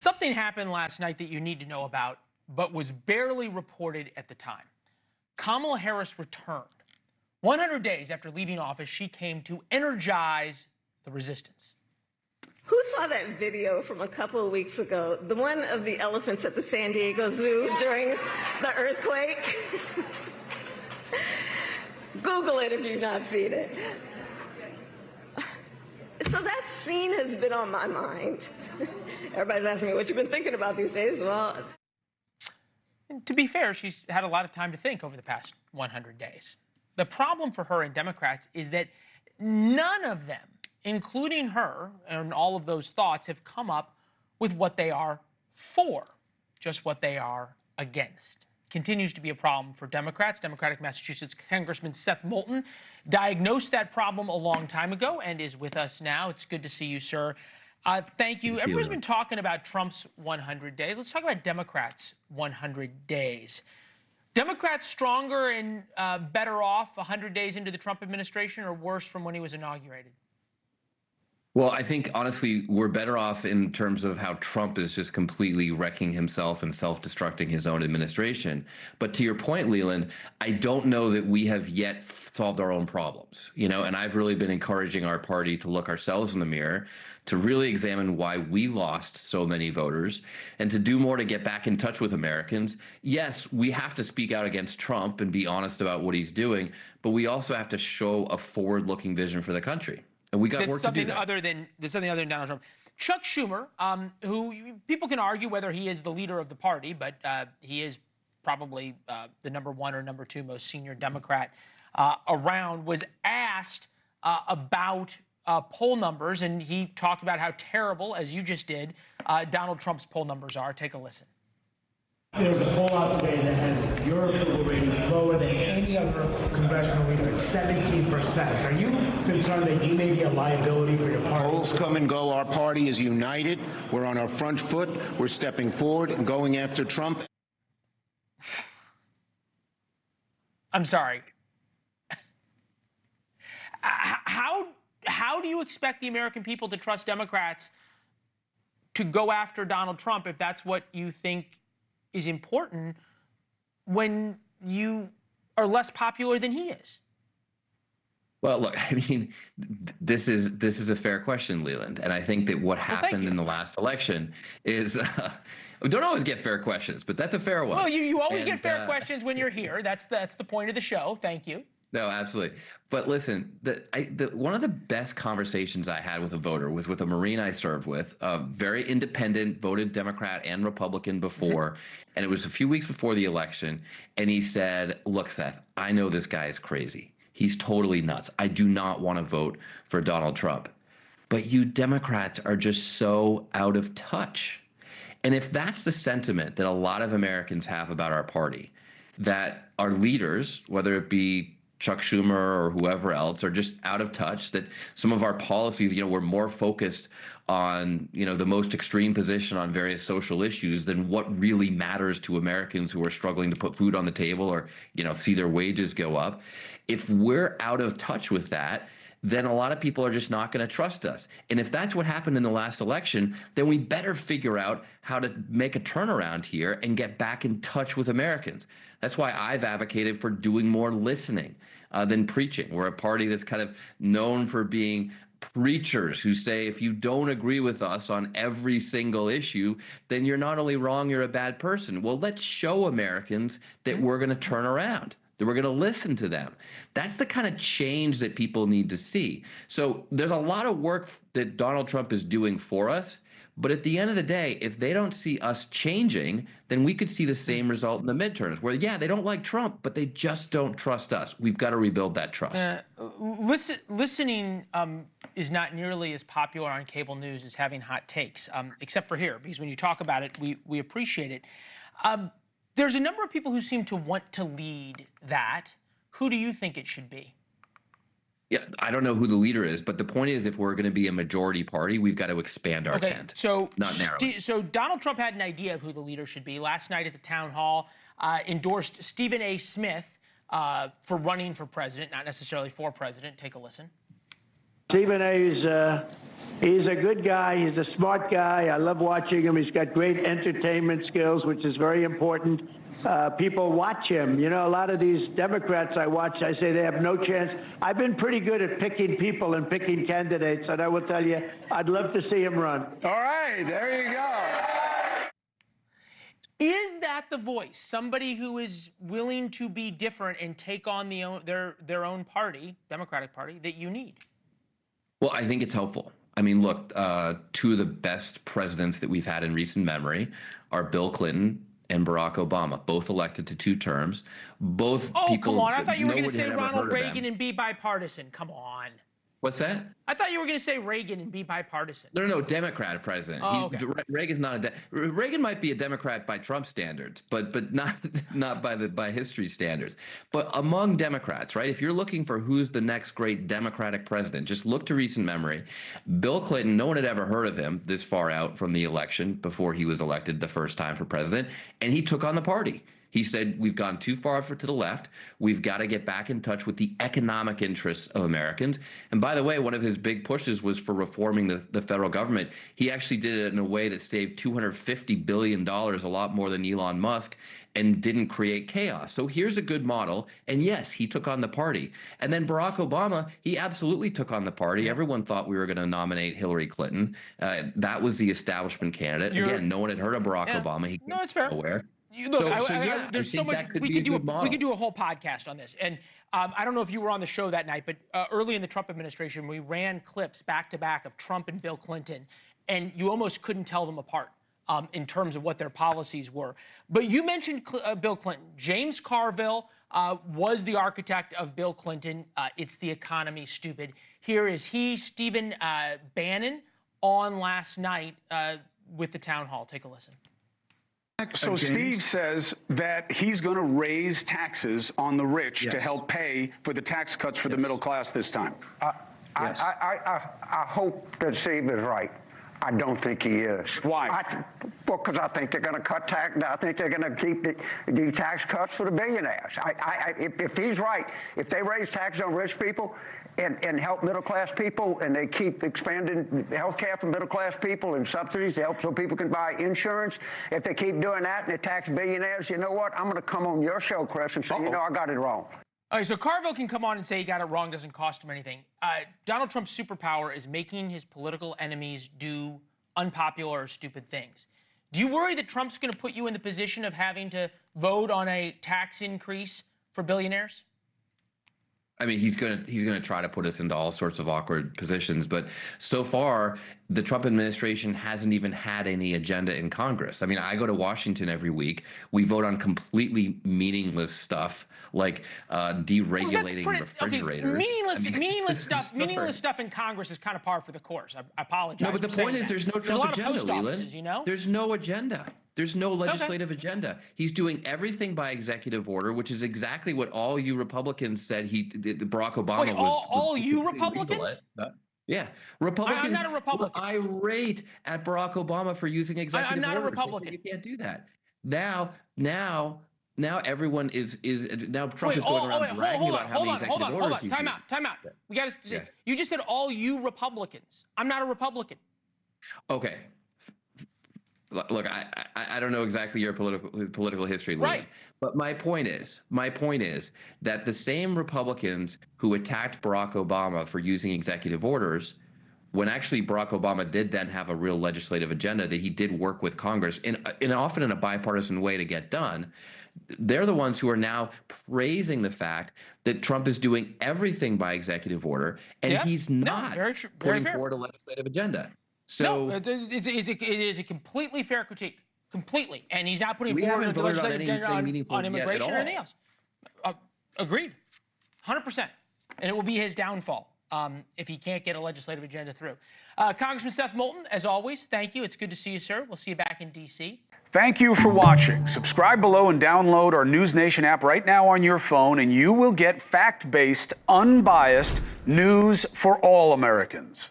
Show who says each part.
Speaker 1: Something happened last night that you need to know about, but was barely reported at the time. Kamala Harris returned. 100 days after leaving office, she came to energize the resistance.
Speaker 2: Who saw that video from a couple of weeks ago? The one of the elephants at the San Diego Zoo during the earthquake? Google it if you've not seen it. So that scene has been on my mind. Everybody's asking me what you've been thinking about these days. Well,
Speaker 1: and to be fair, she's had a lot of time to think over the past 100 days. The problem for her and Democrats is that none of them, including her and all of those thoughts, have come up with what they are for, just what they are against. Continues to be a problem for Democrats. Democratic Massachusetts Congressman Seth Moulton diagnosed that problem a long time ago and is with us now. It's good to see you, sir. Thank you. Everybody's been talking about Trump's 100 days. Let's talk about Democrats' 100 days. Democrats stronger and better off 100 days into the Trump administration, or worse from when he was inaugurated?
Speaker 3: Well, I think, honestly, we're better off in terms of how Trump is just completely wrecking himself and self-destructing his own administration. But to your point, Leland, I don't know that we have yet solved our own problems, and I've really been encouraging our party to look ourselves in the mirror, to really examine why we lost so many voters, and to do more to get back in touch with Americans. Yes, we have to speak out against Trump and be honest about what he's doing, but we also have to show a forward-looking vision for the country. And we got work to do there.
Speaker 1: There's something other than Donald Trump. Chuck Schumer, who people can argue whether he is the leader of the party, but he is probably the #1 or #2 most senior Democrat around, was asked about poll numbers, and he talked about how terrible, as you just did, Donald Trump's poll numbers are. Take a listen.
Speaker 4: There's a poll out today that has your approval rating lower than any other congressional leader at 17%. Are you concerned that you may be a liability for your party?
Speaker 5: Polls come and go. Our party is united. We're on our front foot. We're stepping forward and going after Trump.
Speaker 1: I'm sorry. How do you expect the American people to trust Democrats to go after Donald Trump if that's what you think is important when you are less popular than he is?
Speaker 3: Well, look, I mean, this is a fair question, Leland, and I think that what happened in the last election is we don't always get fair questions, but that's a fair one.
Speaker 1: Well, you always get fair questions when you're here. That's the point of the show. Thank you.
Speaker 3: No, absolutely. But listen, one of the best conversations I had with a voter was with a Marine I served with, a very independent, voted Democrat and Republican before, and it was a few weeks before the election, and he said, look, Seth, I know this guy is crazy. He's totally nuts. I do not want to vote for Donald Trump. But you Democrats are just so out of touch. And if that's the sentiment that a lot of Americans have about our party, that our leaders, whether it be Chuck Schumer or whoever else, are just out of touch, that some of our policies, we're more focused on, the most extreme position on various social issues than what really matters to Americans who are struggling to put food on the table or, see their wages go up. If we're out of touch with that, then a lot of people are just not going to trust us. And if that's what happened in the last election, then we better figure out how to make a turnaround here and get back in touch with Americans. That's why I've advocated for doing more listening than preaching. We're a party that's kind of known for being preachers who say, if you don't agree with us on every single issue, then you're not only wrong, you're a bad person. Well, let's show Americans that we're going to turn around, that we're going to listen to them. That's the kind of change that people need to see. So there's a lot of work that Donald Trump is doing for us. But at the end of the day, if they don't see us changing, then we could see the same result in the midterms where, yeah, they don't like Trump, but they just don't trust us. We've got to rebuild that trust.
Speaker 1: Listening is not nearly as popular on cable news as having hot takes, except for here, because when you talk about it, we appreciate it. There's a number of people who seem to want to lead that. Who do you think it should be?
Speaker 3: Yeah, I don't know who the leader is, but the point is, if we're going to be a majority party, we've got to expand our tent, not narrow.
Speaker 1: So Donald Trump had an idea of who the leader should be. Last night at the town hall, endorsed Stephen A. Smith for running for president, not necessarily for president. Take a listen.
Speaker 6: Stephen A. He's a good guy. He's a smart guy. I love watching him. He's got great entertainment skills, which is very important. People watch him. You know, a lot of these Democrats I watch, I say they have no chance. I've been pretty good at picking people and picking candidates, and I will tell you, I'd love to see him run.
Speaker 7: All right, there you go.
Speaker 1: Is that the voice? Somebody who is willing to be different and take on their own party, Democratic Party, that you need?
Speaker 3: Well, I think it's helpful. I mean, look, two of the best presidents that we've had in recent memory are Bill Clinton and Barack Obama, both elected to 2 terms. Both people.
Speaker 1: Come on. I thought you were going to
Speaker 3: nobody
Speaker 1: say
Speaker 3: had ever
Speaker 1: Ronald
Speaker 3: heard of
Speaker 1: Reagan
Speaker 3: them.
Speaker 1: and be bipartisan. Come on.
Speaker 3: What's that?
Speaker 1: I thought you were going to say Reagan and be bipartisan.
Speaker 3: No, Democrat president.
Speaker 1: Oh, okay.
Speaker 3: Reagan's not Reagan might be a Democrat by Trump standards, but not by history standards. But among Democrats, right? If you're looking for who's the next great Democratic president, just look to recent memory. Bill Clinton, no one had ever heard of him this far out from the election before he was elected the first time for president, and he took on the party. He said, we've gone too far to the left. We've got to get back in touch with the economic interests of Americans. And by the way, one of his big pushes was for reforming the federal government. He actually did it in a way that saved $250 billion, a lot more than Elon Musk, and didn't create chaos. So here's a good model. And yes, he took on the party. And then Barack Obama, he absolutely took on the party. Everyone thought we were going to nominate Hillary Clinton. That was the establishment candidate. Again, no one had heard of Barack Obama. He
Speaker 1: no, it's fair.
Speaker 3: Nowhere.
Speaker 1: There's so much we could do a whole podcast on this. And I don't know if you were on the show that night, but early in the Trump administration, we ran clips back to back of Trump and Bill Clinton, and you almost couldn't tell them apart in terms of what their policies were. But you mentioned Bill Clinton. James Carville was the architect of Bill Clinton. It's the economy, stupid. Here is Stephen Bannon, on last night with the town hall. Take a listen.
Speaker 7: So Steve says that he's going to raise taxes on the rich to help pay for the tax cuts for the middle class this time.
Speaker 8: I hope that Steve is right. I don't think he is.
Speaker 7: Why?
Speaker 8: Because I think they're going to cut tax. I think they're going to keep the tax cuts for the billionaires. If he's right, if they raise taxes on rich people and help middle class people, and they keep expanding health care for middle class people and subsidies to help so people can buy insurance, if they keep doing that and they tax billionaires, you know what? I'm going to come on your show, Chris, and say, you know, I got it wrong.
Speaker 1: All right, so Carville can come on and say he got it wrong, doesn't cost him anything. Donald Trump's superpower is making his political enemies do unpopular or stupid things. Do you worry that Trump's going to put you in the position of having to vote on a tax increase for billionaires?
Speaker 3: I mean, he's gonna try to put us into all sorts of awkward positions, but so far the Trump administration hasn't even had any agenda in Congress. I mean, I go to Washington every week. We vote on completely meaningless stuff like deregulating refrigerators.
Speaker 1: Okay, meaningless stuff in Congress is kind of par for the course. I apologize.
Speaker 3: No, but the point is, there's no Trump agenda, Leland.
Speaker 1: You know?
Speaker 3: There's no agenda. There's no legislative agenda. He's doing everything by executive order, which is exactly what all you Republicans said Barack Obama was.
Speaker 1: All you Republicans?
Speaker 3: Yeah, Republicans.
Speaker 1: I'm not a Republican.
Speaker 3: Were irate at Barack Obama for using executive orders.
Speaker 1: I'm not a Republican.
Speaker 3: You can't do that. Now everyone is now Trump is going around bragging about how many executive orders he's using.
Speaker 1: Time out. We got to say, you just said all you Republicans. I'm not a Republican.
Speaker 3: Okay. Look, I don't know exactly your political history,
Speaker 1: right?
Speaker 3: But my point is that the same Republicans who attacked Barack Obama for using executive orders, when actually Barack Obama did then have a real legislative agenda that he did work with Congress in often in a bipartisan way to get done, they're the ones who are now praising the fact that Trump is doing everything by executive order and he's not putting forward a legislative agenda. So
Speaker 1: no, it is a completely fair critique, completely, and he's not putting forward a legislative agenda on immigration or anything else. Agreed, 100%, and it will be his downfall if he can't get a legislative agenda through. Congressman Seth Moulton, as always, thank you. It's good to see you, sir. We'll see you back in D.C.
Speaker 7: Thank you for watching. Subscribe below and download our NewsNation app right now on your phone, and you will get fact-based, unbiased news for all Americans.